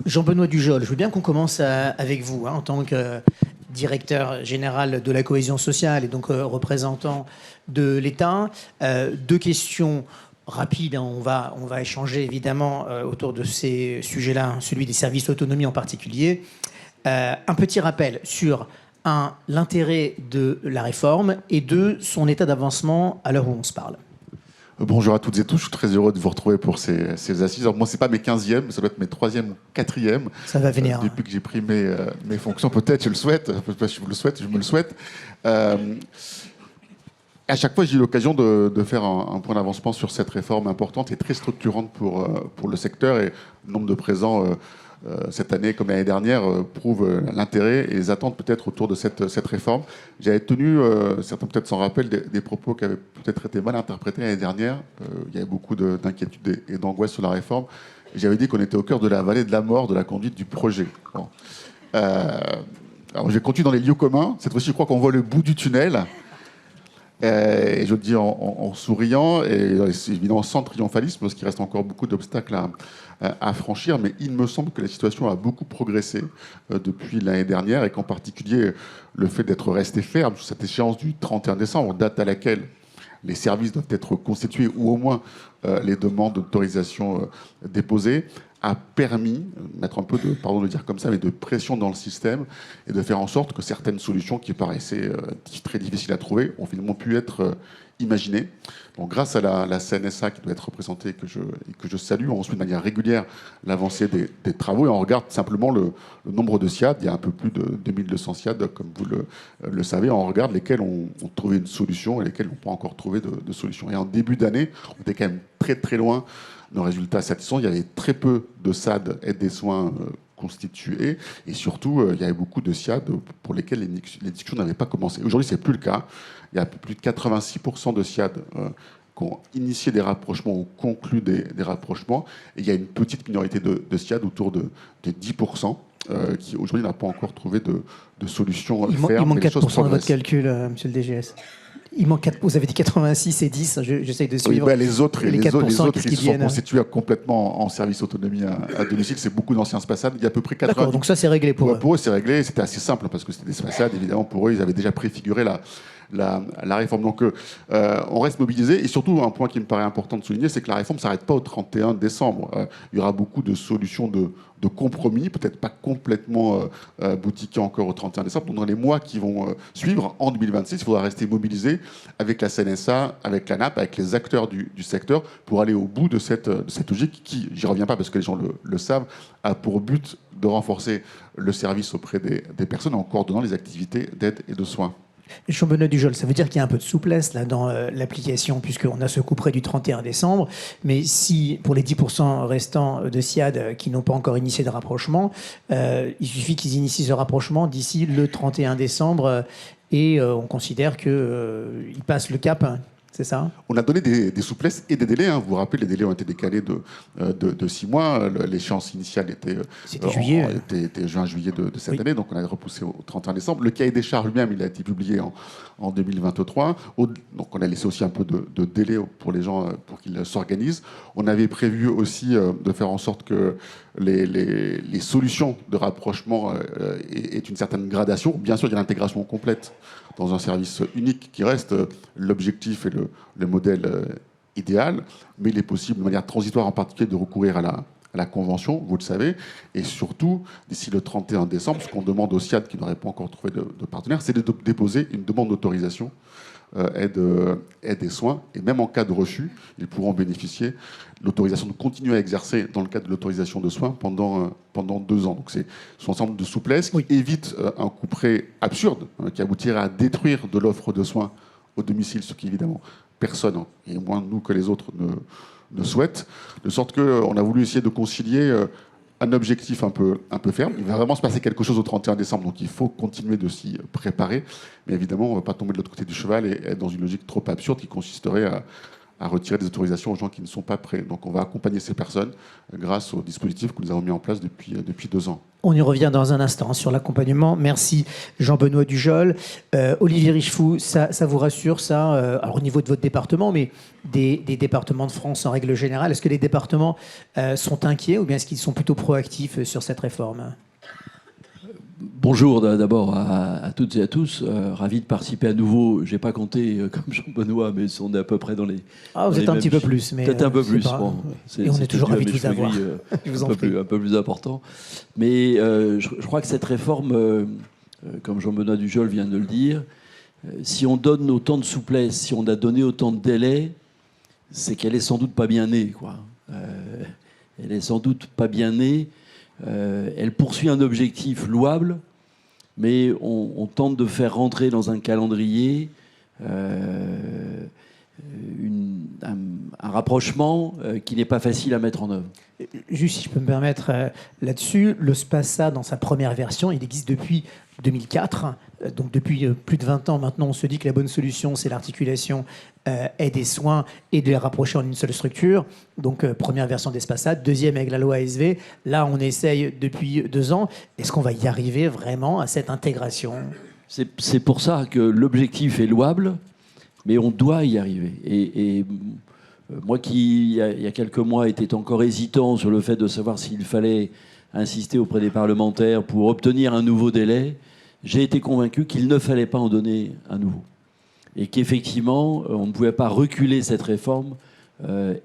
Jean-Benoît Dujol, je veux bien qu'on commence avec vous, en tant que directeur général de la cohésion sociale et donc représentant de l'État. Deux questions rapides, on va échanger évidemment autour de ces sujets-là, celui des services autonomie en particulier. Un petit rappel sur, l'intérêt de la réforme et deux, son état d'avancement à l'heure où on se parle. Bonjour à toutes et tous, je suis très heureux de vous retrouver pour ces assises. Alors moi, ce n'est pas mes 15e, ça doit être mes 3e ou 4e. Ça va venir. Depuis que j'ai pris mes fonctions, peut-être, je le souhaite. Je me le souhaite. À chaque fois, j'ai eu l'occasion de faire un point d'avancement sur cette réforme importante et très structurante pour le secteur. Et le nombre de présents cette année, comme l'année dernière, prouve l'intérêt et les attentes peut-être autour de cette réforme. J'avais tenu, certains peut-être s'en rappellent, des propos qui avaient peut-être été mal interprétés l'année dernière. Il y avait beaucoup d'inquiétudes et d'angoisse sur la réforme. Et j'avais dit qu'on était au cœur de la vallée de la mort de la conduite du projet. Bon. Alors j'ai continué dans les lieux communs. Cette fois-ci, je crois qu'on voit le bout du tunnel. Et je le dis en souriant, et évidemment sans triomphalisme, parce qu'il reste encore beaucoup d'obstacles à franchir, mais il me semble que la situation a beaucoup progressé depuis l'année dernière, et qu'en particulier, le fait d'être resté ferme sur cette échéance du 31 décembre, date à laquelle les services doivent être constitués, ou au moins les demandes d'autorisation déposées, a permis de mettre un peu de, pardon de le dire comme ça, mais de pression dans le système et de faire en sorte que certaines solutions qui paraissaient très difficiles à trouver ont finalement pu être imaginées. Donc grâce à la CNSA qui doit être représentée et que je salue, on suit de manière régulière l'avancée des travaux et on regarde simplement le nombre de SIAD. Il y a un peu plus de 2200 SIAD, comme vous le savez. On regarde lesquels ont trouvé une solution et lesquels n'ont pas encore trouvé de solution. Et en début d'année, on était quand même très très loin nos résultats satisfaisants. Il y avait très peu de SAD, aide des soins constitués, et surtout, il y avait beaucoup de SIAD pour lesquels les discussions n'avaient pas commencé. Aujourd'hui, ce n'est plus le cas. Il y a plus de 86% de SIAD qui ont initié des rapprochements ou conclu des rapprochements, et il y a une petite minorité de SIAD, autour de 10%, qui aujourd'hui n'a pas encore trouvé de solution ferme. Il manque 4% de votre calcul, monsieur le DGS. Il manque 4, vous avez dit 86 et 10, j'essaye de suivre. Oui, les autres, ils se sont constitués complètement en service autonomie à domicile. C'est beaucoup d'anciens SPACAD. Il y a à peu près 80. D'accord, donc ça c'est réglé pour eux. Pour eux, c'est réglé. C'était assez simple parce que c'était des SPACAD. Évidemment, pour eux, ils avaient déjà préfiguré la réforme. Donc, on reste mobilisé. Et surtout, un point qui me paraît important de souligner, c'est que la réforme ne s'arrête pas au 31 décembre. Il y aura beaucoup de solutions de compromis, peut-être pas complètement boutiquées encore au 31 décembre. Donc, dans les mois qui vont suivre, en 2026, il faudra rester mobilisé avec la CNSA, avec l'ANAP, avec les acteurs du secteur pour aller au bout de cette logique qui, j'y reviens pas parce que les gens le savent, a pour but de renforcer le service auprès des personnes en coordonnant les activités d'aide et de soins. Jean-Benoît Dujol, ça veut dire qu'il y a un peu de souplesse là, dans l'application, puisqu'on a ce couperet du 31 décembre. Mais si, pour les 10% restants de SIAD qui n'ont pas encore initié de rapprochement, il suffit qu'ils initient ce rapprochement d'ici le 31 décembre et on considère qu'ils passent le cap. C'est ça ? On a donné des souplesses et des délais. Vous vous rappelez, les délais ont été décalés de 6 mois. L'échéance initiale était juin-juillet de cette année, donc on a repoussé au 31 décembre. Le cahier des charges lui-même, il a été publié en 2023. Donc on a laissé aussi un peu de délai pour les gens pour qu'ils s'organisent. On avait prévu aussi de faire en sorte que les solutions de rapprochement aient une certaine gradation. Bien sûr, il y a l'intégration complète dans un service unique qui reste l'objectif et le modèle idéal, mais il est possible de manière transitoire en particulier de recourir à la convention, vous le savez, et surtout, d'ici le 31 décembre, ce qu'on demande aux SIAD qui n'auraient pas encore trouvé de partenaire, c'est de déposer une demande d'autorisation aide et soins, et même en cas de refus, ils pourront bénéficier de l'autorisation de continuer à exercer dans le cadre de l'autorisation de soins pendant 2 ans. Donc c'est un ensemble de souplesse qui évite un couperet absurde qui aboutirait à détruire de l'offre de soins au domicile, ce qui évidemment personne, et moins nous que les autres, ne souhaite, de sorte qu'on a voulu essayer de concilier un objectif un peu ferme. Il va vraiment se passer quelque chose au 31 décembre, donc il faut continuer de s'y préparer. Mais évidemment, on ne va pas tomber de l'autre côté du cheval et être dans une logique trop absurde qui consisterait à retirer des autorisations aux gens qui ne sont pas prêts. Donc on va accompagner ces personnes grâce au dispositif que nous avons mis en place depuis 2 ans. On y revient dans un instant sur l'accompagnement. Merci Jean-Benoît Dujol. Olivier Richefou, ça vous rassure ça alors au niveau de votre département, mais des départements de France en règle générale, est-ce que les départements sont inquiets ou bien est-ce qu'ils sont plutôt proactifs sur cette réforme ? Bonjour d'abord à toutes et à tous. Ravi de participer à nouveau. Je n'ai pas compté comme Jean-Benoît, mais on est à peu près dans les... Ah, vous êtes un petit peu plus. Peut-être un peu plus. Bon, et on est toujours ravis de vous avoir. Je vous en prie. Un peu plus important. Mais je crois que cette réforme, comme Jean-Benoît Dujol vient de le dire, si on donne autant de souplesse, si on a donné autant de délais, c'est qu'elle est sans doute pas bien née, quoi. Elle est sans doute pas bien née. Elle poursuit un objectif louable, mais on tente de faire rentrer dans un calendrier un rapprochement qui n'est pas facile à mettre en œuvre. Juste si je peux me permettre là-dessus, le SPASA dans sa première version, il existe depuis 2004. Donc depuis plus de 20 ans maintenant, on se dit que la bonne solution, c'est l'articulation aide et soins et de les rapprocher en une seule structure. Donc première version d'Espasa, deuxième avec la loi ASV. Là, on essaye depuis 2 ans. Est-ce qu'on va y arriver vraiment à cette intégration ? C'est pour ça que l'objectif est louable, mais on doit y arriver. Et moi qui, il y a quelques mois, était encore hésitant sur le fait de savoir s'il fallait insister auprès des parlementaires pour obtenir un nouveau délai, j'ai été convaincu qu'il ne fallait pas en donner un nouveau. Et qu'effectivement, on ne pouvait pas reculer cette réforme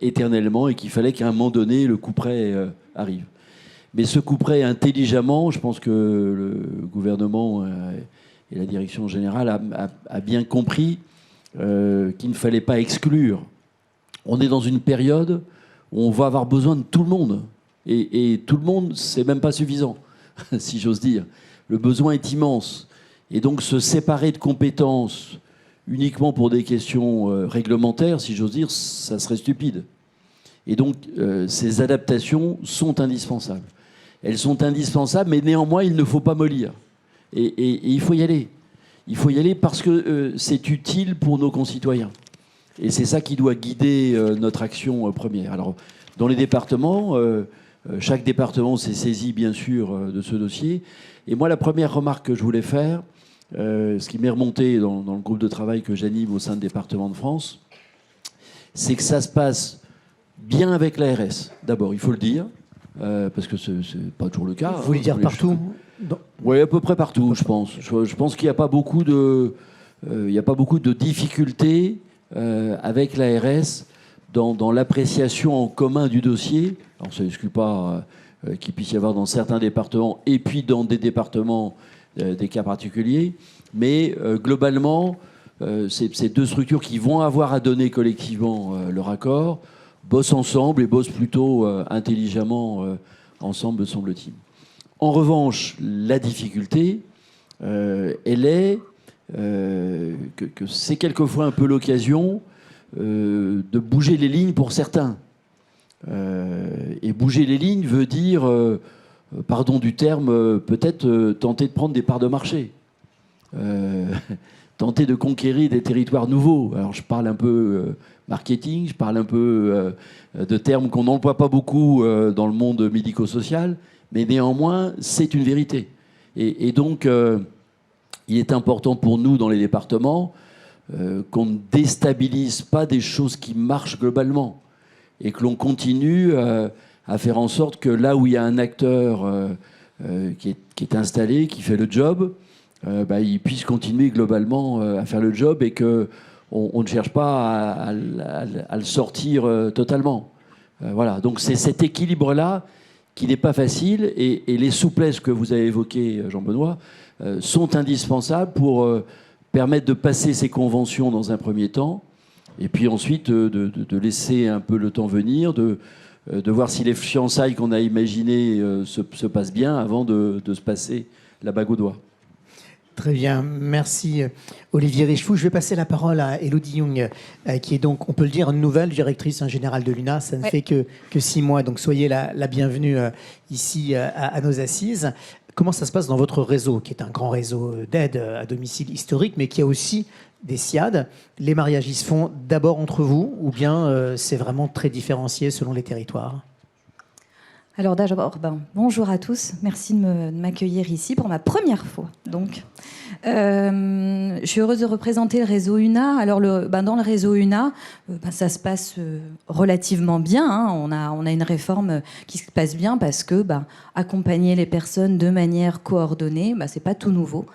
éternellement et qu'il fallait qu'à un moment donné, le couperet arrive. Mais ce couperet, intelligemment, je pense que le gouvernement et la direction générale a bien compris qu'il ne fallait pas exclure. On est dans une période où on va avoir besoin de tout le monde. Et tout le monde, c'est même pas suffisant, si j'ose dire. Le besoin est immense. Et donc se séparer de compétences uniquement pour des questions réglementaires, si j'ose dire, ça serait stupide. Et donc ces adaptations sont indispensables. Elles sont indispensables, mais néanmoins, il ne faut pas mollir. Et il faut y aller. Il faut y aller parce que c'est utile pour nos concitoyens. Et c'est ça qui doit guider notre action première. Alors, dans les départements, chaque département s'est saisi, bien sûr, de ce dossier. Et moi, la première remarque que je voulais faire, ce qui m'est remonté dans le groupe de travail que j'anime au sein de Départements de France, c'est que ça se passe bien avec l'ARS. D'abord, il faut le dire, parce que c'est pas toujours le cas. Vous voulez dire partout ? Oui, à peu près partout, je pense. Je pense qu'il n'y a pas beaucoup de difficultés avec l'ARS dans l'appréciation en commun du dossier. Alors, ça n'exclut pas qu'il puisse y avoir dans certains départements et puis dans des départements des cas particuliers. Mais globalement, ces 2 structures qui vont avoir à donner collectivement leur accord bossent ensemble et bossent plutôt intelligemment ensemble, me semble-t-il. En revanche, la difficulté, elle est que c'est quelquefois un peu l'occasion de bouger les lignes pour certains. Et bouger les lignes veut dire, pardon du terme, peut-être tenter de prendre des parts de marché. Tenter de conquérir des territoires nouveaux. Alors je parle un peu marketing, je parle un peu de termes qu'on n'emploie pas beaucoup dans le monde médico-social, mais néanmoins, c'est une vérité. Et donc, il est important pour nous, dans les départements, qu'on ne déstabilise pas des choses qui marchent globalement et que l'on continue à faire en sorte que là où il y a un acteur qui est installé, qui fait le job, il puisse continuer globalement à faire le job et qu'on ne cherche pas à le sortir totalement. Voilà. Donc c'est cet équilibre-là qui n'est pas facile et les souplesses que vous avez évoquées, Jean-Benoît, sont indispensables pour permettre de passer ces conventions dans un premier temps et puis ensuite de laisser un peu le temps venir, de voir si les fiançailles qu'on a imaginées se passent bien avant de se passer la bague au doigt. Très bien, merci Olivier Richefou. Je vais passer la parole à Élodie Young, qui est donc, on peut le dire, une nouvelle directrice générale de l'UNA. Ça ne fait que 6 mois, donc soyez la bienvenue ici à nos assises. comment ça se passe dans votre réseau, qui est un grand réseau d'aide à domicile historique, mais qui a aussi des SIAD. Les mariages, ils se font d'abord entre vous, ou bien c'est vraiment très différencié selon les territoires? Alors d'abord, bonjour à tous. Merci de m'accueillir ici pour ma première fois. Donc, je suis heureuse de représenter le réseau UNA. Alors dans le réseau UNA, ça se passe relativement bien. Hein. On a une réforme qui se passe bien parce que accompagner les personnes de manière coordonnée, c'est pas tout nouveau.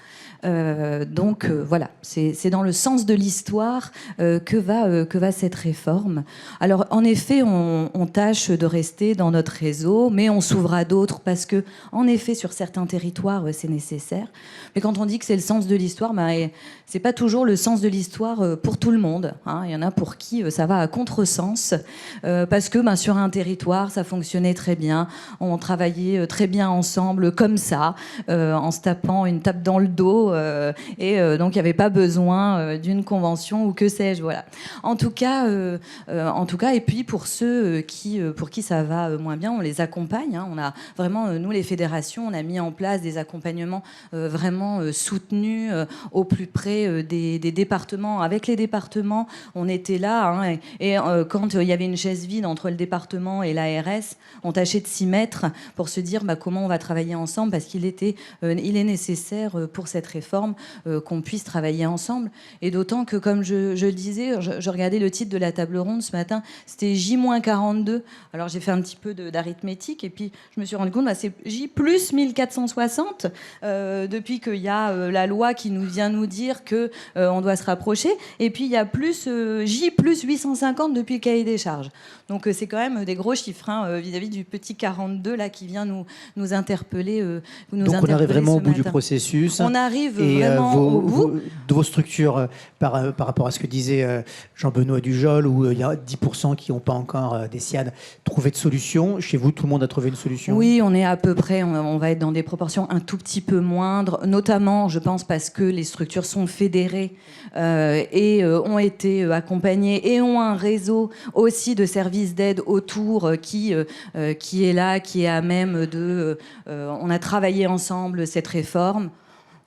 Voilà, c'est dans le sens de l'histoire que va cette réforme. Alors en effet, on tâche de rester dans notre réseau, mais on s'ouvre à d'autres parce que, en effet, sur certains territoires, c'est nécessaire. Mais quand on dit que c'est le sens de l'histoire, c'est pas toujours le sens de l'histoire pour tout le monde. Hein. Il y en a pour qui ça va à contresens parce que sur un territoire, ça fonctionnait très bien, on travaillait très bien ensemble comme ça, en se tapant une tape dans le dos. Donc il n'y avait pas besoin d'une convention ou que sais-je, voilà. En tout cas, et puis pour ceux pour qui ça va moins bien, on les accompagne. Hein. On a vraiment, nous les fédérations, on a mis en place des accompagnements vraiment soutenus au plus près des départements. Avec les départements, on était là, hein, et quand il y avait une chaise vide entre le département et l'ARS, on tâchait de s'y mettre pour se dire comment on va travailler ensemble, parce qu'il est nécessaire pour cette réforme qu'on puisse travailler ensemble. Et d'autant que, comme je le disais, je regardais le titre de la table ronde ce matin, c'était J-42. Alors j'ai fait un petit peu d'arithmétique et puis je me suis rendu compte, c'est J plus 1460 depuis qu'il y a la loi qui nous vient nous dire qu'on doit se rapprocher. Et puis il y a plus J plus 850 depuis le cahier des charges. Donc c'est quand même des gros chiffres vis-à-vis du petit 42 là, qui vient nous interpeller. Donc on arrive vraiment au bout du processus. On arrive et vraiment au bout. Vos structures, par rapport à ce que disait Jean-Benoît Dujol, où il y a 10% qui n'ont pas encore des SIAD, trouvé de solution. Chez vous, tout le monde a trouvé une solution? Oui, on est à peu près, on va être dans des proportions un tout petit peu moindres, notamment, je pense, parce que les structures sont fédérées et ont été accompagnées et ont un réseau aussi de services d'aide autour qui est là, qui est à même de... on a travaillé ensemble cette réforme.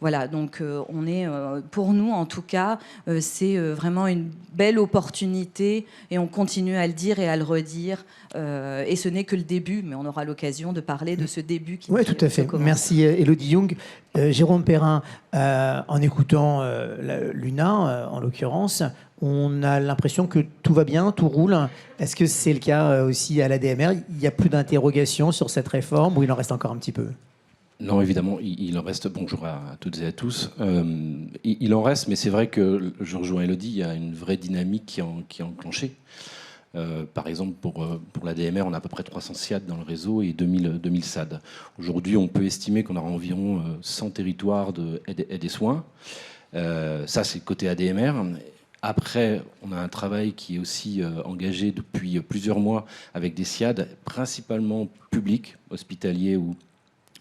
Voilà, donc on est, pour nous en tout cas, c'est vraiment une belle opportunité et on continue à le dire et à le redire. Et ce n'est que le début, mais on aura l'occasion de parler de ce début qui Oui, tout à fait. commence. Merci Élodie Young. Jérôme Perrin, en écoutant l'UNA, en l'occurrence, on a l'impression que tout va bien, tout roule. Est-ce que c'est le cas aussi à l'ADMR? Il n'y a plus d'interrogations sur cette réforme ou il en reste encore un petit peu? Non, évidemment, il en reste. Bonjour à toutes et à tous. Il en reste, mais c'est vrai que je rejoins Élodie, il y a une vraie dynamique qui est enclenchée. Par exemple, pour l'ADMR, on a à peu près 300 SIAD dans le réseau et 2000 SAD. Aujourd'hui, on peut estimer qu'on aura environ 100 territoires d'aide et soins. Ça, c'est le côté ADMR. Après, on a un travail qui est aussi engagé depuis plusieurs mois avec des SIAD, principalement publics, hospitaliers ou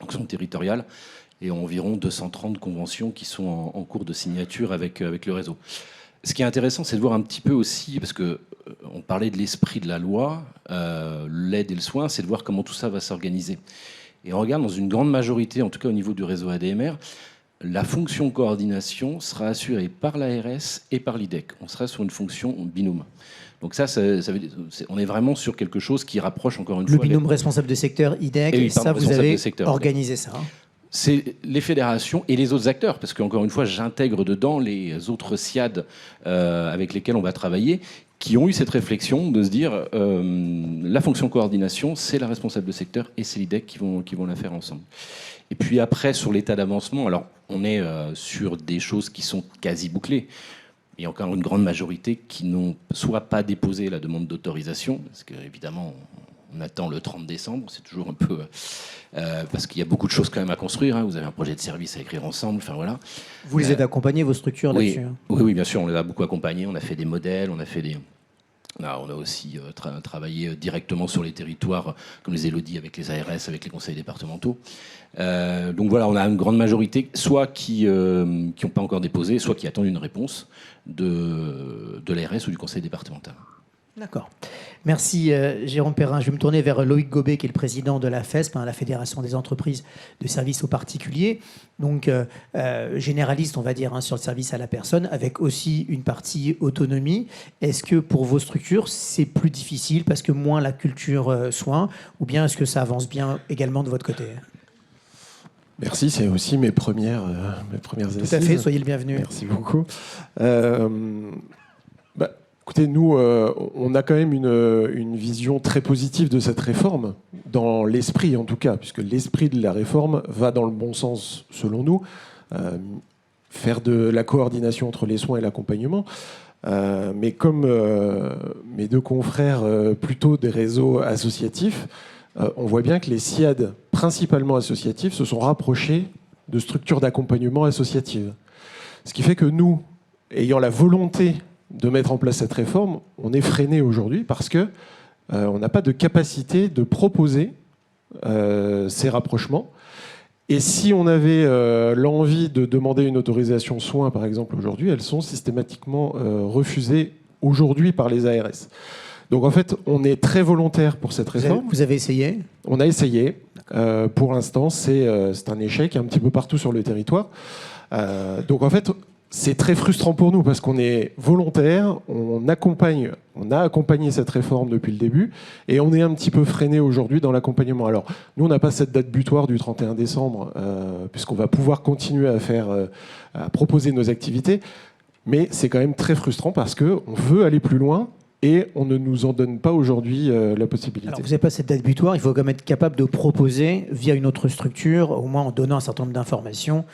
fonction territoriale, et environ 230 conventions qui sont en cours de signature avec le réseau. Ce qui est intéressant, c'est de voir un petit peu aussi, parce que on parlait de l'esprit de la loi, l'aide et le soin, c'est de voir comment tout ça va s'organiser. Et on regarde dans une grande majorité, en tout cas au niveau du réseau ADMR, la fonction coordination sera assurée par l'ARS et par l'IDEC. On sera sur une fonction binôme. Donc ça veut dire, on est vraiment sur quelque chose qui rapproche encore une fois... Le binôme responsable de secteur, IDEC, oui, ça vous avez secteur, organisé ça. C'est les fédérations et les autres acteurs, parce qu'encore une fois, j'intègre dedans les autres SIAD avec lesquels on va travailler, qui ont eu cette réflexion de se dire la fonction coordination, c'est la responsable de secteur et c'est l'IDEC qui vont la faire ensemble. Et puis après, sur l'état d'avancement, alors on est sur des choses qui sont quasi bouclées. Il y a encore une grande majorité qui n'ont soit pas déposé la demande d'autorisation, parce qu'évidemment, on attend le 30 décembre, c'est toujours un peu... parce qu'il y a beaucoup de choses quand même à construire. Hein. Vous avez un projet de service à écrire ensemble, enfin voilà. Vous les avez accompagnés, vos structures, oui, là-dessus? Oui, bien sûr, on les a beaucoup accompagnés. On a fait des modèles, on a aussi travaillé directement sur les territoires, comme les Élodie, avec les ARS, avec les conseils départementaux. Donc voilà, on a une grande majorité, soit qui n'ont pas encore déposé, soit qui attendent une réponse de l'ARS ou du conseil départemental. D'accord. Merci Jérôme Perrin. Je vais me tourner vers Loïc Gobet, qui est le président de la FESP, la Fédération des entreprises de services aux particuliers. Donc généraliste, on va dire, sur le service à la personne, avec aussi une partie autonomie. Est-ce que pour vos structures, c'est plus difficile parce que moins la culture soins, ou bien est-ce que ça avance bien également de votre côté? Merci, c'est aussi mes premières assises. Tout à fait, soyez le bienvenu. Merci beaucoup. Écoutez, nous, on a quand même une vision très positive de cette réforme, dans l'esprit en tout cas, puisque l'esprit de la réforme va dans le bon sens, selon nous. Faire de la coordination entre les soins et l'accompagnement. Mais comme mes deux confrères plutôt des réseaux associatifs, on voit bien que les SIAD, principalement associatifs, se sont rapprochés de structures d'accompagnement associatives. Ce qui fait que nous, ayant la volonté de mettre en place cette réforme, on est freiné aujourd'hui parce que on n'a pas de capacité de proposer ces rapprochements. Et si on avait l'envie de demander une autorisation soins, par exemple, aujourd'hui, elles sont systématiquement refusées aujourd'hui par les ARS. Donc en fait, on est très volontaire pour cette réforme. Vous avez essayé? On a essayé. Pour l'instant, c'est un échec un petit peu partout sur le territoire. Donc en fait, c'est très frustrant pour nous parce qu'on est volontaire, on a accompagné cette réforme depuis le début et on est un petit peu freiné aujourd'hui dans l'accompagnement. Alors, nous, on n'a pas cette date butoir du 31 décembre puisqu'on va pouvoir continuer à proposer nos activités, mais c'est quand même très frustrant parce qu'on veut aller plus loin et on ne nous en donne pas aujourd'hui la possibilité. Alors, vous n'avez pas cette date butoir, il faut quand même être capable de proposer via une autre structure, au moins en donnant un certain nombre d'informations,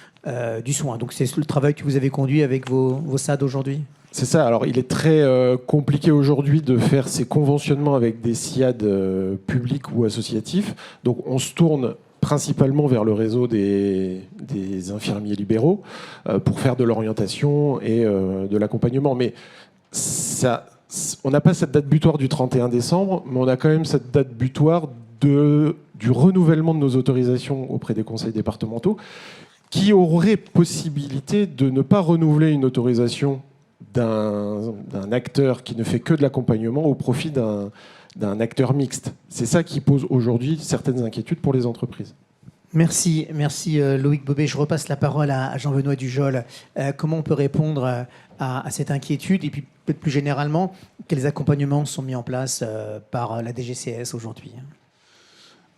du soin. Donc c'est le travail que vous avez conduit avec vos SAD aujourd'hui? C'est ça. Alors il est très compliqué aujourd'hui de faire ces conventionnements avec des SIAD publics ou associatifs. Donc on se tourne principalement vers le réseau des infirmiers libéraux pour faire de l'orientation et de l'accompagnement. Mais on n'a pas cette date butoir du 31 décembre, mais on a quand même cette date butoir du renouvellement de nos autorisations auprès des conseils départementaux, qui aurait possibilité de ne pas renouveler une autorisation d'un acteur qui ne fait que de l'accompagnement au profit d'un acteur mixte. C'est ça qui pose aujourd'hui certaines inquiétudes pour les entreprises. Merci Loïc Bobet. Je repasse la parole à Jean-Benoît Dujol. Comment on peut répondre à cette inquiétude et puis peut-être plus généralement, quels accompagnements sont mis en place par la DGCS aujourd'hui?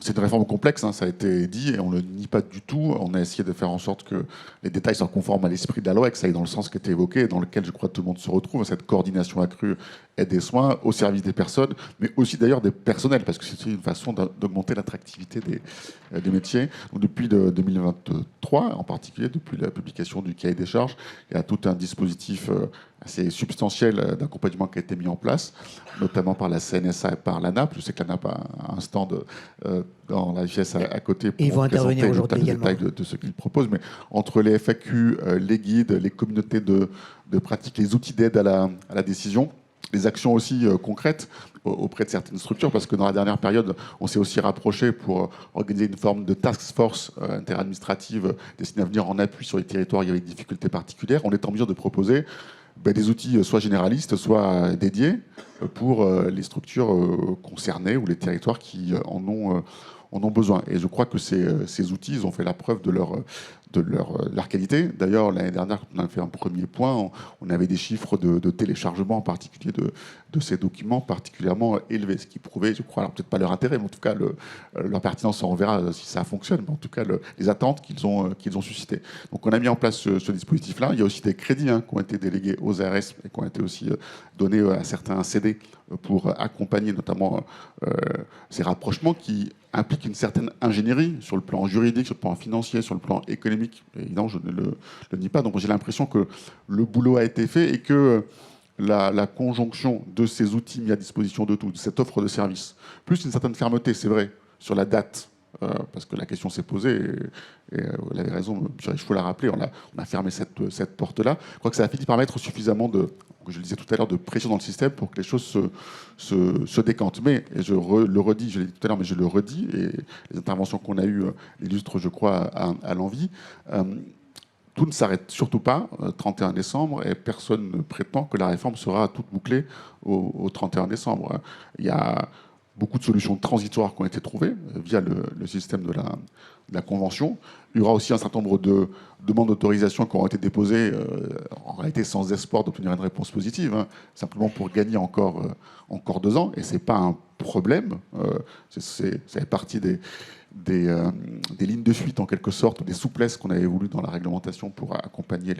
C'est une réforme complexe, ça a été dit, et on ne le nie pas du tout. On a essayé de faire en sorte que les détails soient conformes à l'esprit de la loi et que ça aille dans le sens qui était évoqué, et dans lequel je crois que tout le monde se retrouve, cette coordination accrue aide des soins au service des personnes, mais aussi d'ailleurs des personnels, parce que c'est une façon d'augmenter l'attractivité des métiers. Donc, depuis 2023, en particulier, depuis la publication du cahier des charges, il y a tout un dispositif assez substantiel d'accompagnement qui a été mis en place, notamment par la CNSA et par l'ANAP. Je sais que l'ANAP a un stand dans la FIS à côté pour ils vont intervenir aujourd'hui le détail de ce qu'ils proposent. Mais entre les FAQ, les guides, les communautés de pratique, les outils d'aide à la décision, les actions aussi concrètes auprès de certaines structures, parce que dans la dernière période, on s'est aussi rapproché pour organiser une forme de task force interadministrative destinée à venir en appui sur les territoires où il y avait des difficultés particulières. On est en mesure de proposer des outils soit généralistes, soit dédiés pour les structures concernées ou les territoires qui en ont besoin. Et je crois que ces outils, ils ont fait la preuve de leur qualité. D'ailleurs, l'année dernière, quand on a fait un premier point, on avait des chiffres de téléchargement, en particulier de ces documents, particulièrement élevés, ce qui prouvait, je crois, alors peut-être pas leur intérêt, mais en tout cas leur pertinence. On verra si ça fonctionne, mais en tout cas les attentes qu'ils ont suscitées. Donc on a mis en place ce dispositif-là. Il y a aussi des crédits qui ont été délégués aux ARS et qui ont été aussi donnés à certains CD pour accompagner notamment ces rapprochements qui impliquent une certaine ingénierie sur le plan juridique, sur le plan financier, sur le plan économique. Évidemment, je ne le nie pas. Donc j'ai l'impression que le boulot a été fait et que la conjonction de ces outils mis à disposition de tous, de cette offre de service, plus une certaine fermeté, c'est vrai, sur la date, parce que la question s'est posée, et vous avez raison, il faut la rappeler, on a fermé cette porte-là. Je crois que ça a fini par mettre suffisamment je le disais tout à l'heure, de pression dans le système pour que les choses se décantent. Mais, et je le redis, je l'ai dit tout à l'heure, mais je le redis, et les interventions qu'on a eues l'illustrent, je crois, à l'envi. tout ne s'arrête surtout pas 31 décembre et personne ne prétend que la réforme sera toute bouclée au 31 décembre. Il y a beaucoup de solutions transitoires qui ont été trouvées via le système de la Convention. Il y aura aussi un certain nombre de demandes d'autorisation qui auront été déposées, en réalité sans espoir d'obtenir une réponse positive, simplement pour gagner encore 2 ans. Et ce n'est pas un problème. Ça fait partie des lignes de fuite, en quelque sorte, des souplesses qu'on avait voulu dans la réglementation pour accompagner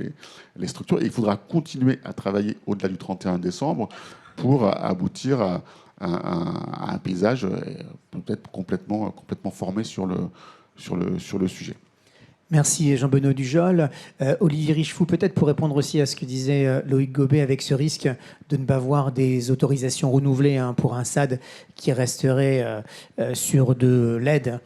les structures. Et il faudra continuer à travailler au-delà du 31 décembre pour aboutir à un paysage peut-être complètement formé sur le sujet. Merci Jean-Benoît Dujol. Olivier Richefou, peut-être pour répondre aussi à ce que disait Loïc Gobet avec ce risque de ne pas voir des autorisations renouvelées pour un SAD qui resterait sur de l'aide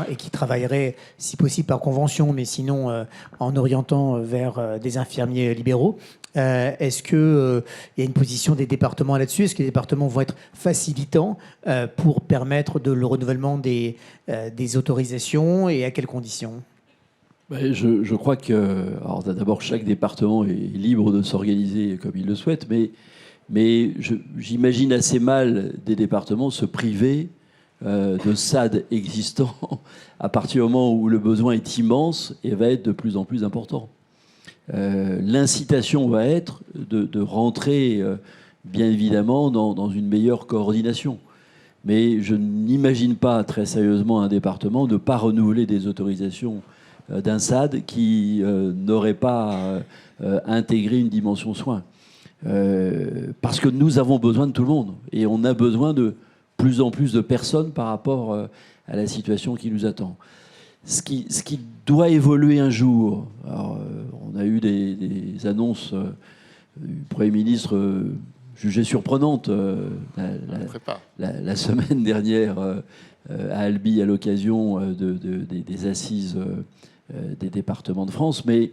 et qui travaillerait si possible par convention, mais sinon en orientant vers des infirmiers libéraux. Est-ce qu'il y a une position des départements là-dessus? Est-ce que les départements vont être facilitants pour permettre le renouvellement des autorisations et à quelles conditions? Je crois que, alors d'abord, chaque département est libre de s'organiser comme il le souhaite, mais j'imagine assez mal des départements se priver de SAD existants à partir du moment où le besoin est immense et va être de plus en plus important. L'incitation va être de rentrer, bien évidemment, dans une meilleure coordination. Mais je n'imagine pas très sérieusement un département ne pas renouveler des autorisations d'un SAD qui n'aurait pas intégré une dimension soins. Parce que nous avons besoin de tout le monde. Et on a besoin de plus en plus de personnes par rapport à la situation qui nous attend. Ce qui doit évoluer un jour, alors, on a eu des annonces du Premier ministre jugées surprenantes la semaine dernière à Albi à l'occasion des assises des départements de France. Mais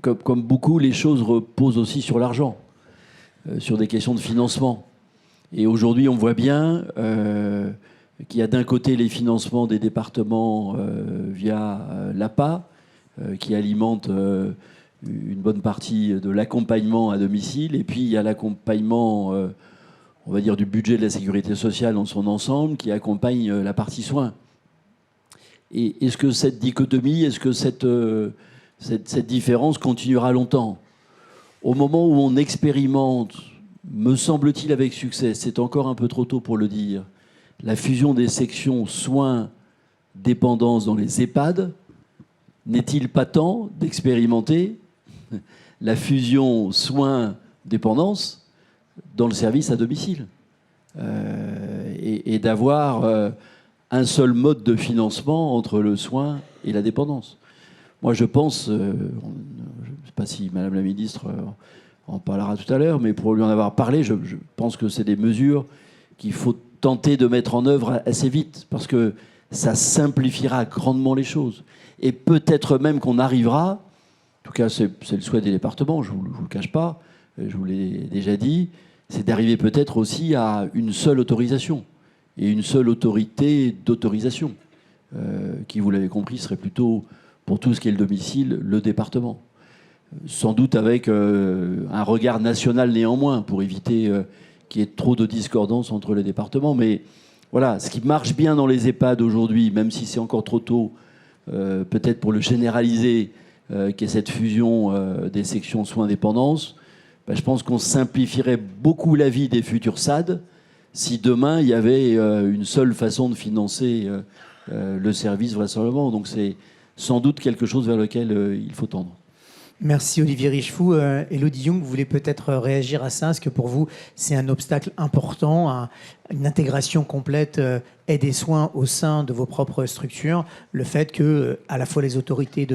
comme beaucoup, les choses reposent aussi sur l'argent, sur des questions de financement. Et aujourd'hui, on voit bien qu'il y a d'un côté les financements des départements via l'APA, qui alimente une bonne partie de l'accompagnement à domicile, et puis il y a l'accompagnement, on va dire, du budget de la sécurité sociale dans son ensemble, qui accompagne la partie soins. Et est-ce que cette dichotomie, est-ce que cette différence continuera longtemps? Au moment où on expérimente, me semble-t-il avec succès, c'est encore un peu trop tôt pour le dire, la fusion des sections soins-dépendance dans les EHPAD, n'est-il pas temps d'expérimenter la fusion soins-dépendance dans le service à domicile et d'avoir un seul mode de financement entre le soin et la dépendance? Moi, je pense, je ne sais pas si Madame la Ministre en parlera tout à l'heure, mais pour lui en avoir parlé, je pense que c'est des mesures qu'il faut tenter de mettre en œuvre assez vite, parce que ça simplifiera grandement les choses. Et peut-être même qu'on arrivera, en tout cas c'est le souhait des départements, je ne vous le cache pas, je vous l'ai déjà dit, c'est d'arriver peut-être aussi à une seule autorisation, et une seule autorité d'autorisation, qui, vous l'avez compris, serait plutôt, pour tout ce qui est le domicile, le département. Sans doute avec un regard national néanmoins, pour éviter qu'il y ait trop de discordance entre les départements. Mais voilà, ce qui marche bien dans les EHPAD aujourd'hui, même si c'est encore trop tôt, peut-être pour le généraliser, qui est cette fusion des sections soins-dépendance, je pense qu'on simplifierait beaucoup la vie des futurs SAD si demain il y avait une seule façon de financer le service vraisemblablement. Donc c'est sans doute quelque chose vers lequel il faut tendre. Merci Olivier Richefou. Élodie Yung, vous voulez peut-être réagir à ça? Est-ce que pour vous, c'est un obstacle important à une intégration complète aide et soins au sein de vos propres structures, le fait que à la fois les autorités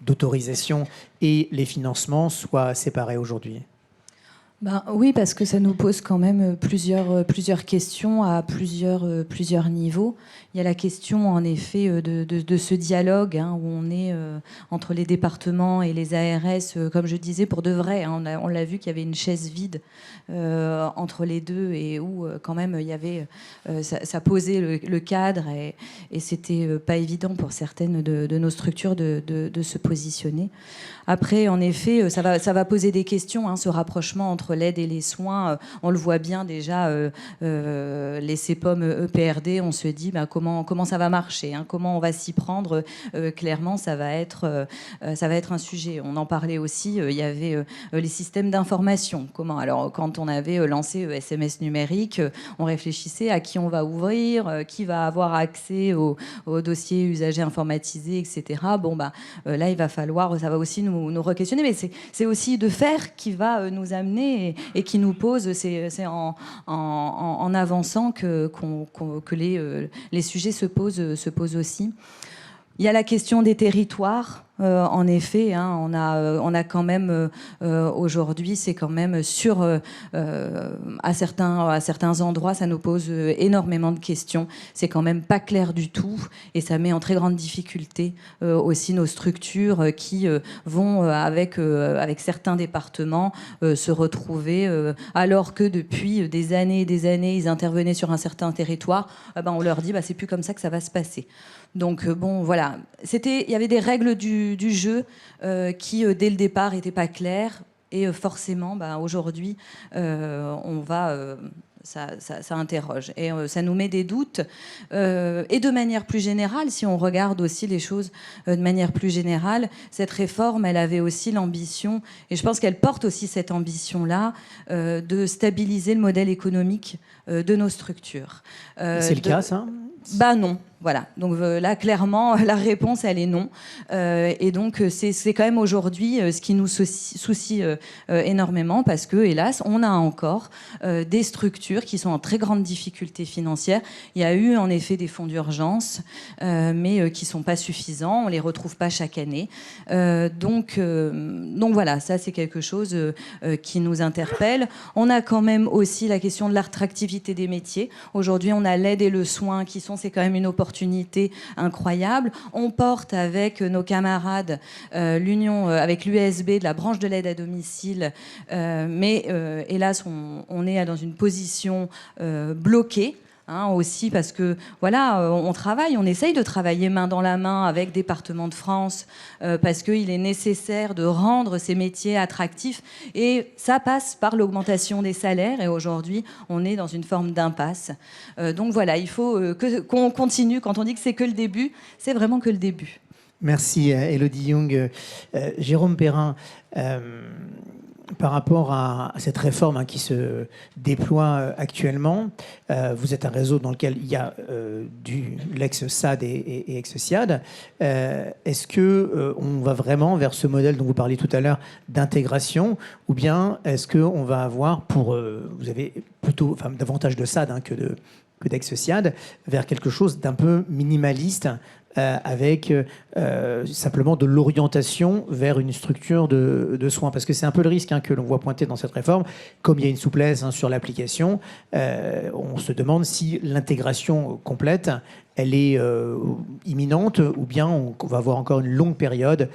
d'autorisation et les financements soient séparés aujourd'hui? Ben, oui, parce que ça nous pose quand même plusieurs questions à plusieurs niveaux. Il y a la question, en effet, de ce dialogue où on est entre les départements et les ARS, comme je disais, pour de vrai. Hein, on l'a vu qu'il y avait une chaise vide entre les deux et où, quand même, il y avait, ça posait le cadre et c'était pas évident pour certaines de nos structures de se positionner. Après, en effet, ça va poser des questions, ce rapprochement entre l'aide et les soins. On le voit bien déjà, les CEPOM EPRD, on se dit comment ça va marcher, comment on va s'y prendre. Clairement, ça va être un sujet. On en parlait aussi, il y avait les systèmes d'information. Alors, quand on avait lancé SMS numérique, on réfléchissait à qui on va ouvrir, qui va avoir accès aux dossiers usagers informatisés, etc. Là, il va falloir, ça va aussi nous re-questionner, mais c'est aussi de faire qui va nous amener et qui nous pose, c'est en avançant que les sujets se posent aussi. Il y a la question des territoires. En effet, on a quand même aujourd'hui, c'est quand même sûr à certains endroits, ça nous pose énormément de questions. C'est quand même pas clair du tout, et ça met en très grande difficulté aussi nos structures qui vont avec certains départements se retrouver alors que depuis des années et des années, ils intervenaient sur un certain territoire. On leur dit c'est plus comme ça que ça va se passer. Donc voilà, il y avait des règles du jeu qui dès le départ n'étaient pas claires, et forcément aujourd'hui ça interroge et ça nous met des doutes, et de manière plus générale, si on regarde aussi les choses de manière plus générale, cette réforme, elle avait aussi l'ambition, et je pense qu'elle porte aussi cette ambition-là, de stabiliser le modèle économique de nos structures. C'est le cas, ça ? Non. Voilà, donc là, clairement, la réponse, elle est non. Et donc, c'est quand même aujourd'hui ce qui nous soucie énormément, parce que, hélas, on a encore des structures qui sont en très grande difficulté financière. Il y a eu, en effet, des fonds d'urgence, mais qui ne sont pas suffisants. On ne les retrouve pas chaque année. Donc voilà, ça, c'est quelque chose qui nous interpelle. On a quand même aussi la question de l'attractivité des métiers. Aujourd'hui, on a l'aide et le soin c'est quand même une opportunité incroyable. On porte avec nos camarades l'union avec l'USB de la branche de l'aide à domicile, mais hélas, on est dans une position bloquée. Aussi parce que on essaye de travailler main dans la main avec Départements de France, parce qu'il est nécessaire de rendre ces métiers attractifs, et ça passe par l'augmentation des salaires, et aujourd'hui on est dans une forme d'impasse. Donc voilà, il faut qu'on continue. Quand on dit que c'est que le début, c'est vraiment que le début. Merci Élodie Yung. Jérôme Perrin, par rapport à cette réforme qui se déploie actuellement, vous êtes un réseau dans lequel il y a l'ex-SAD et ex-SIAD. Est-ce qu'on va vraiment vers ce modèle dont vous parliez tout à l'heure d'intégration, ou bien est-ce qu'on va avoir vous avez plutôt davantage de SAD que d'ex-SIAD, vers quelque chose d'un peu minimaliste, avec simplement de l'orientation vers une structure de soins. Parce que c'est un peu le risque que l'on voit pointer dans cette réforme. Comme il y a une souplesse sur l'application, on se demande si l'intégration complète, elle est imminente, ou bien on va avoir encore une longue période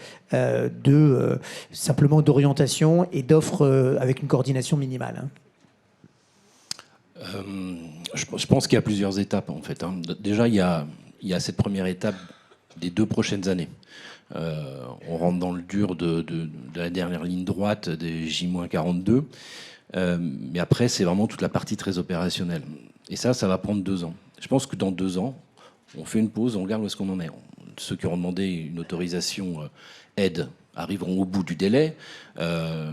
simplement d'orientation et d'offres avec une coordination minimale. Je pense qu'il y a plusieurs étapes, en fait. Déjà, il y a cette première étape des 2 prochaines années. On rentre dans le dur de la dernière ligne droite des J-42. Mais après, c'est vraiment toute la partie très opérationnelle. Et ça va prendre 2 ans. Je pense que dans 2 ans, on fait une pause, on regarde où est-ce qu'on en est. Ceux qui ont demandé une autorisation aide arriveront au bout du délai.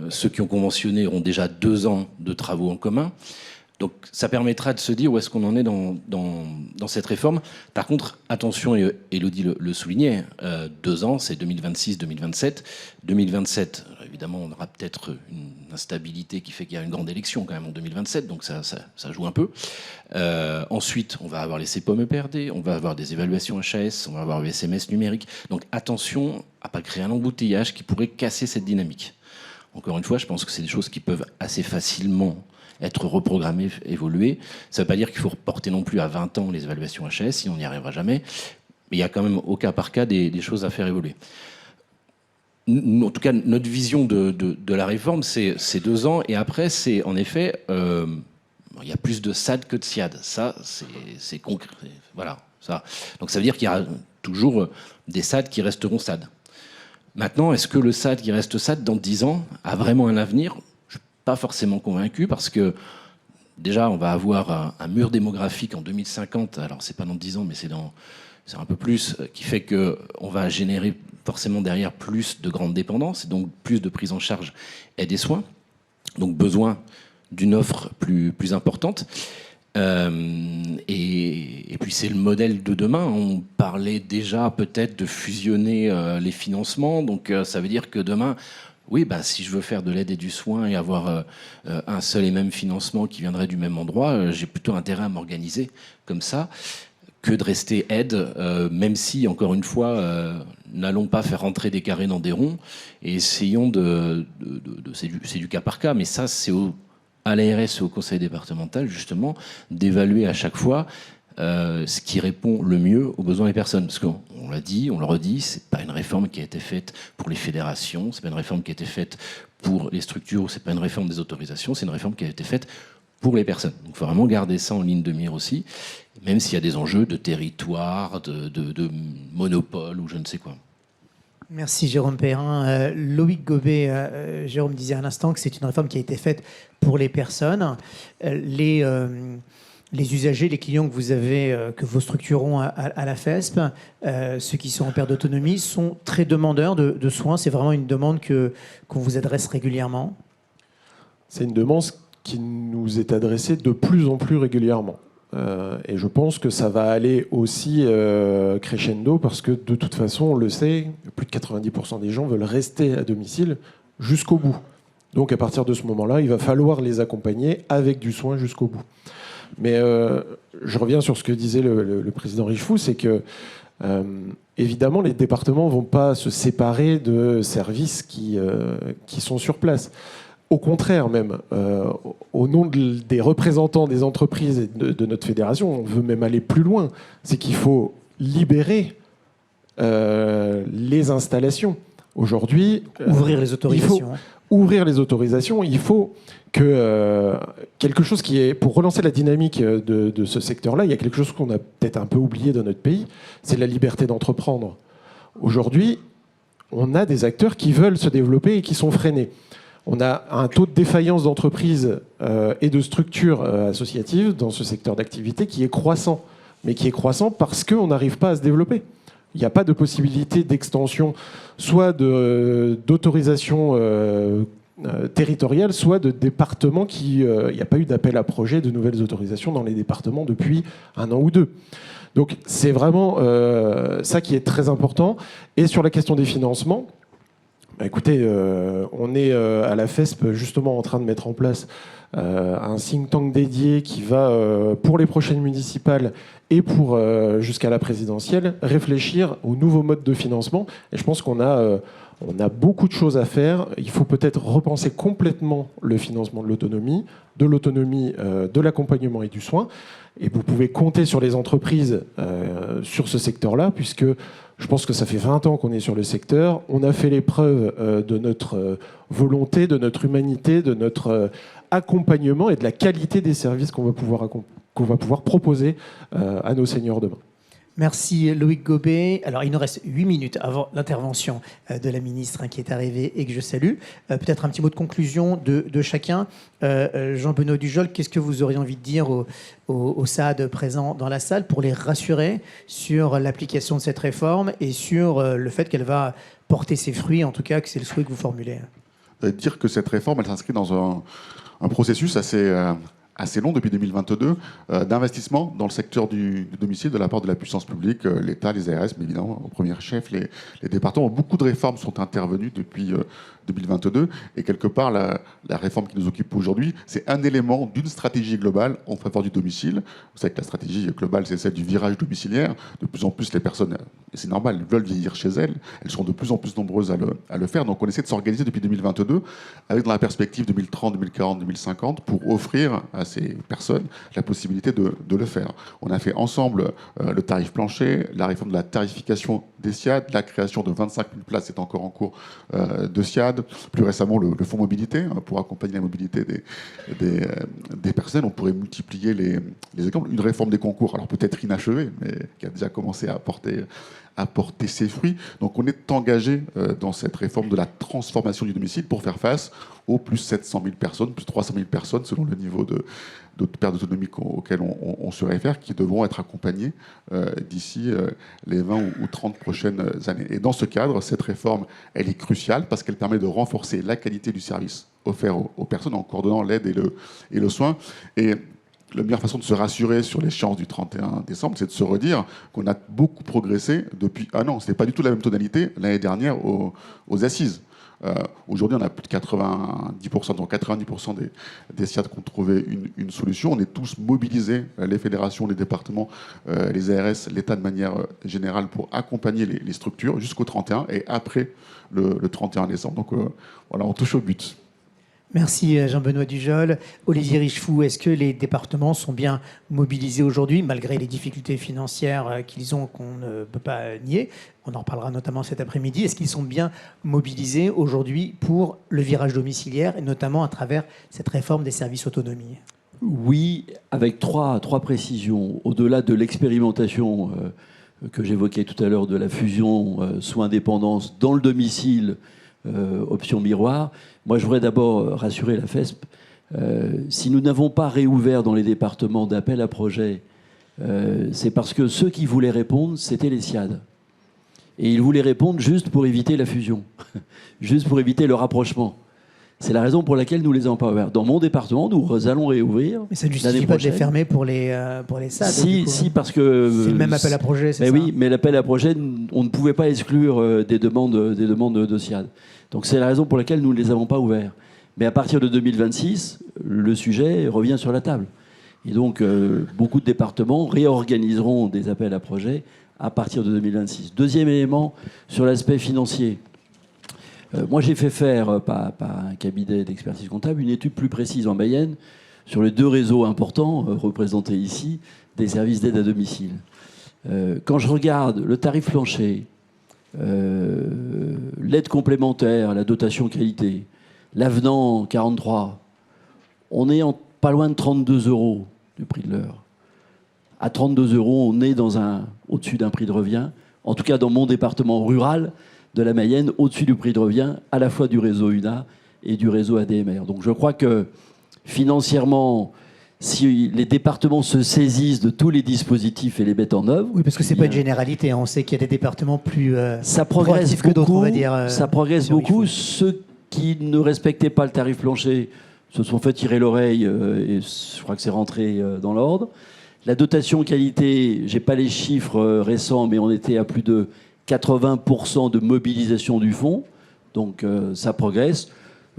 Ceux qui ont conventionné auront déjà 2 ans de travaux en commun. Donc ça permettra de se dire où est-ce qu'on en est dans cette réforme. Par contre, attention, et Élodie le soulignait, 2 ans, c'est 2026-2027. 2027, évidemment, on aura peut-être une instabilité qui fait qu'il y a une grande élection quand même en 2027, donc ça joue un peu. Ensuite, on va avoir les CEPOM EPRD, on va avoir des évaluations HAS, on va avoir le SMS numérique. Donc attention à ne pas créer un embouteillage qui pourrait casser cette dynamique. Encore une fois, je pense que c'est des choses qui peuvent assez facilement être reprogrammées, évoluer. Ça ne veut pas dire qu'il faut reporter non plus à 20 ans les évaluations HS, sinon on n'y arrivera jamais. Mais il y a quand même au cas par cas des choses à faire évoluer. En tout cas, notre vision de la réforme, c'est 2 ans. Et après, c'est en effet, il y a plus de SAD que de SIAD. Ça, c'est concret. Voilà, ça. Donc ça veut dire qu'il y a toujours des SAD qui resteront SAD. Maintenant, est-ce que le SAD qui reste SAD dans 10 ans a vraiment un avenir ? Je ne suis pas forcément convaincu parce que déjà, on va avoir un mur démographique en 2050. Alors, c'est pas dans 10 ans, mais c'est un peu plus, qui fait qu'on va générer forcément derrière plus de grandes dépendances, et donc plus de prise en charge et des soins. Donc, besoin d'une offre plus importante. Et puis c'est le modèle de demain. On parlait déjà peut-être de fusionner les financements. Donc ça veut dire que demain, oui, si je veux faire de l'aide et du soin et avoir un seul et même financement qui viendrait du même endroit, j'ai plutôt intérêt à m'organiser comme ça que de rester aide, même si, encore une fois, n'allons pas faire rentrer des carrés dans des ronds et essayons c'est du cas par cas, mais ça c'est à l'ARS et au conseil départemental, justement, d'évaluer à chaque fois ce qui répond le mieux aux besoins des personnes. Parce qu'on l'a dit, on le redit, c'est pas une réforme qui a été faite pour les fédérations, c'est pas une réforme qui a été faite pour les structures, c'est pas une réforme des autorisations, c'est une réforme qui a été faite pour les personnes. Donc il faut vraiment garder ça en ligne de mire aussi, même s'il y a des enjeux de territoire, de monopole ou je ne sais quoi. Merci Jérôme Perrin. Loïc Gobet, Jérôme disait à l'instant que c'est une réforme qui a été faite pour les personnes. Les usagers, les clients que vous avez, que vos structures ont à la FESP, ceux qui sont en perte d'autonomie, sont très demandeurs de soins. C'est vraiment une demande qu'on vous adresse régulièrement. C'est une demande qui nous est adressée de plus en plus régulièrement. Et je pense que ça va aller aussi crescendo parce que de toute façon, on le sait, plus de 90% des gens veulent rester à domicile jusqu'au bout. Donc à partir de ce moment-là, il va falloir les accompagner avec du soin jusqu'au bout. Mais je reviens sur ce que disait le président Richefou, c'est que évidemment, les départements ne vont pas se séparer de services qui sont sur place. Au contraire même, au nom des représentants des entreprises et de notre fédération, on veut même aller plus loin. C'est qu'il faut libérer les installations. Aujourd'hui, ouvrir les autorisations. Il faut ouvrir les autorisations. Il faut que quelque chose qui est, pour relancer la dynamique de ce secteur-là, il y a quelque chose qu'on a peut-être un peu oublié dans notre pays, c'est la liberté d'entreprendre. Aujourd'hui, on a des acteurs qui veulent se développer et qui sont freinés. On a un taux de défaillance d'entreprises et de structures associatives dans ce secteur d'activité qui est croissant. Mais qui est croissant parce qu'on n'arrive pas à se développer. Il n'y a pas de possibilité d'extension, soit d'autorisation territoriale, soit de départements il n'y a pas eu d'appel à projet de nouvelles autorisations dans les départements depuis 1 an ou 2. Donc c'est vraiment ça qui est très important. Et sur la question des financements, écoutez, on est à la FESP justement en train de mettre en place un think tank dédié qui va, pour les prochaines municipales et pour jusqu'à la présidentielle, réfléchir aux nouveaux modes de financement. Et je pense qu'on a beaucoup de choses à faire. Il faut peut-être repenser complètement le financement de l'autonomie, de l'accompagnement et du soin. Et vous pouvez compter sur les entreprises sur ce secteur-là, puisque je pense que ça fait 20 ans qu'on est sur le secteur. On a fait les preuves de notre volonté, de notre humanité, de notre accompagnement et de la qualité des services qu'on va pouvoir proposer à nos seniors demain. Merci Loïc Gobet. Alors il nous reste 8 minutes avant l'intervention de la ministre qui est arrivée et que je salue. Peut-être un petit mot de conclusion de chacun. Jean-Benoît Dujol, qu'est-ce que vous auriez envie de dire aux SAD présents dans la salle pour les rassurer sur l'application de cette réforme et sur le fait qu'elle va porter ses fruits, en tout cas que c'est le souhait que vous formulez? Dire que cette réforme, elle s'inscrit dans un processus assez long depuis 2022 d'investissement dans le secteur du domicile de la part de la puissance publique, l'État, les ARS, mais évidemment au premier chef les départements. Beaucoup de réformes sont intervenues depuis 2022. Et quelque part, la réforme qui nous occupe aujourd'hui, c'est un élément d'une stratégie globale en faveur du domicile. Vous savez que la stratégie globale, c'est celle du virage domiciliaire. De plus en plus, les personnes, et c'est normal, elles veulent vieillir chez elles. Elles sont de plus en plus nombreuses à le faire. Donc on essaie de s'organiser depuis 2022 avec dans la perspective 2030, 2040, 2050 pour offrir à ces personnes la possibilité de le faire. On a fait ensemble le tarif plancher, la réforme de la tarification des SIAD, la création de 25 000 places est encore en cours de SIAD, plus récemment le fonds mobilité pour accompagner la mobilité des personnes. On pourrait multiplier les exemples. Une réforme des concours, alors peut-être inachevée, mais qui a déjà commencé à porter ses fruits. Donc on est engagé dans cette réforme de la transformation du domicile pour faire face aux plus 700 000 personnes, plus 300 000 personnes, selon le niveau de perte d'autonomie auquel on se réfère, qui devront être accompagnées d'ici les 20 ou 30 prochaines années. Et dans ce cadre, cette réforme, elle est cruciale parce qu'elle permet de renforcer la qualité du service offert aux personnes en coordonnant l'aide et le soin. Et la meilleure façon de se rassurer sur l'échéance du 31 décembre, c'est de se redire qu'on a beaucoup progressé depuis un an. Ce n'est pas du tout la même tonalité l'année dernière aux assises. Aujourd'hui, on a plus de 90%, donc 90% des SIAD qui ont trouvé une solution. On est tous mobilisés, les fédérations, les départements, les ARS, l'État de manière générale, pour accompagner les structures jusqu'au 31 et après le 31 décembre. Donc voilà, on touche au but. Merci Jean-Benoît Dujol. Olivier Richefou, est-ce que les départements sont bien mobilisés aujourd'hui, malgré les difficultés financières qu'ils ont, qu'on ne peut pas nier? On en reparlera notamment cet après-midi. Est-ce qu'ils sont bien mobilisés aujourd'hui pour le virage domiciliaire, et notamment à travers cette réforme des services autonomie? Oui, avec trois précisions. Au-delà de l'expérimentation que j'évoquais tout à l'heure de la fusion soins-dépendance dans le domicile, option miroir, moi je voudrais d'abord rassurer la FESP. Si nous n'avons pas réouvert dans les départements d'appel à projets, c'est parce que ceux qui voulaient répondre, c'était les SIAD. Et ils voulaient répondre juste pour éviter la fusion, juste pour éviter le rapprochement. C'est la raison pour laquelle nous les avons pas ouverts. Dans mon département, nous allons réouvrir. Mais ça ne justifie pas de les fermer pour les SAD. Si, parce que... C'est le même appel à projet, c'est ça? Oui, mais l'appel à projet, on ne pouvait pas exclure des demandes de SIAD. Donc c'est la raison pour laquelle nous ne les avons pas ouverts. Mais à partir de 2026, le sujet revient sur la table. Et donc, beaucoup de départements réorganiseront des appels à projets à partir de 2026. Deuxième élément, sur l'aspect financier. Moi, j'ai fait faire, par un cabinet d'expertise comptable, une étude plus précise en Mayenne sur les deux réseaux importants représentés ici des services d'aide à domicile. Quand je regarde le tarif plancher, l'aide complémentaire, la dotation qualité, l'avenant 43, on est pas loin de 32 € du prix de l'heure. À 32 €, on est au-dessus d'un prix de revient, en tout cas dans mon département rural de la Mayenne, au-dessus du prix de revient, à la fois du réseau UNA et du réseau ADMR. Donc je crois que financièrement, si les départements se saisissent de tous les dispositifs et les mettent en œuvre... Oui, parce que ce n'est pas une généralité. On sait qu'il y a des départements plus ça progresse que d'autres, on va dire. Ça progresse beaucoup. Ceux qui ne respectaient pas le tarif plancher se sont fait tirer l'oreille et je crois que c'est rentré dans l'ordre. La dotation qualité, je n'ai pas les chiffres récents, mais on était à plus de 80% de mobilisation du fonds. Donc ça progresse.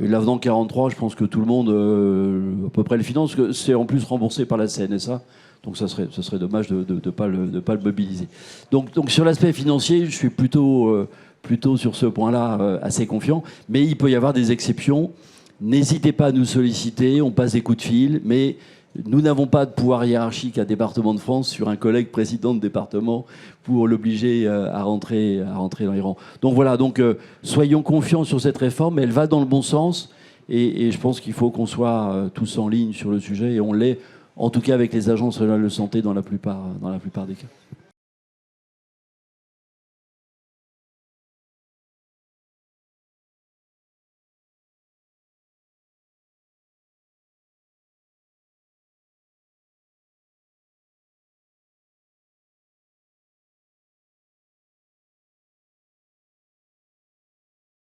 Et l'avenant 43, je pense que tout le monde, à peu près le finance, parce que c'est en plus remboursé par la CNSA. Donc ce serait dommage de ne pas le mobiliser. Donc sur l'aspect financier, je suis plutôt sur ce point-là assez confiant. Mais il peut y avoir des exceptions. N'hésitez pas à nous solliciter, on passe des coups de fil, mais nous n'avons pas de pouvoir hiérarchique à Département de France sur un collègue président de département pour l'obliger à rentrer dans les rangs. Donc voilà, soyons confiants sur cette réforme, elle va dans le bon sens et je pense qu'il faut qu'on soit tous en ligne sur le sujet et on l'est, en tout cas avec les agences régionales de santé dans la plupart des cas.